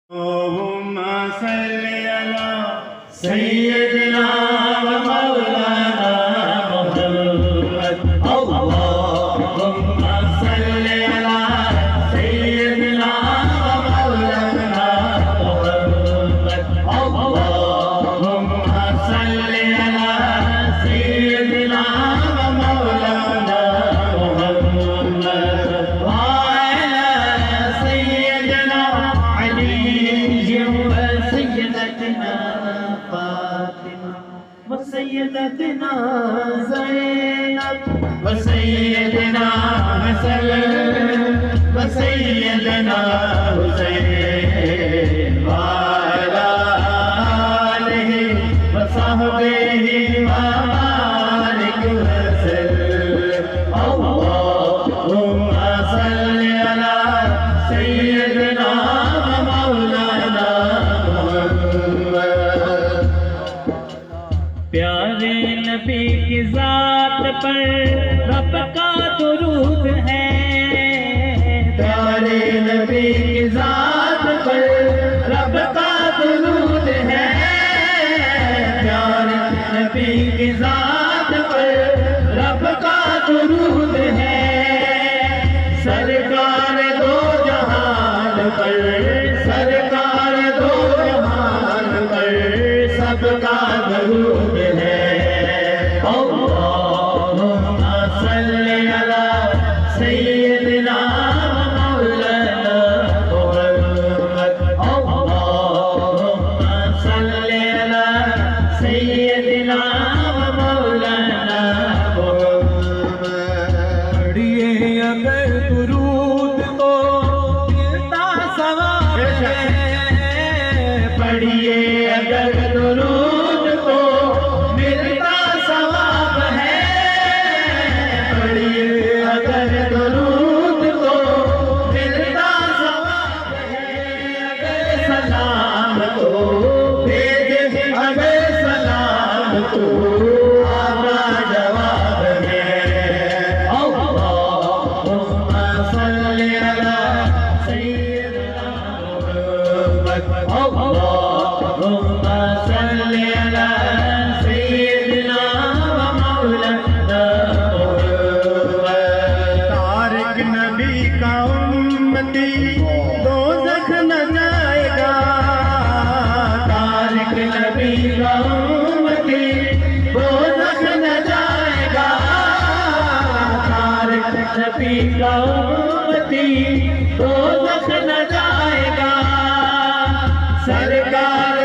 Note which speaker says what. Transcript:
Speaker 1: अल्लाहुम्मा सल्ली अला सय्यदिना व मौलाना मुहम्मद। अल्लाहुम्मा सल्ली अला सय्यदिना व मौलाना मुहम्मद। अल्लाहुम्मा सल्ली अला सय्यदिना व मौलाना मुहम्मद व अला सय्यदिना अली सय्यदतना फातिमा व सय्यदतना ज़ैनब व सय्यदना हसन व सय्यदना हुसैन व अला आलिहि व सहबिहि व बारिक वसल्लम। अल्लाहुम्मा सल्ली अला सय्यदना व मौलाना
Speaker 2: प्यारे नबी की जात पर रब का दुरूद है।
Speaker 1: प्यारे नबी की जात पर रब का दुरूद है। प्यारे नबी की जात पर रब का दुरूद है। सरकार दो जहान पर, सरकार दो जहान पर सबका दरूद है। अल्लाहुम्मा सल्ली अला सय्यदिना मौलाना मुहम्मद। अल्लाहुम्मा सल्ली अला सय्यदिना मौलाना मुहम्मद।
Speaker 2: पढ़िए अगर दुरूद तो मिलता सवाब है।
Speaker 1: पढ़िए अगर दुरूद तो मिलता सवाब है। पढ़िए अगर दुरूद तो मिलता सवाब है। अगर सलाम तो भेजे, अगर सलाम तो आपका जवाब है। अल्लाहुम्मा सल्ली अला सय्यदिना मुहम्मद। अल्लाहुम्मा सल्ली अला सय्यदिना व मौलाना मुहम्मद। तारिक नबी का उम्मती दोज़ख न जाएगा। तारिक नबी का उम्मती दोज़ख न जाएगा। तारिक नबी का उम्मती दोज़ख न जाएगा। सरकार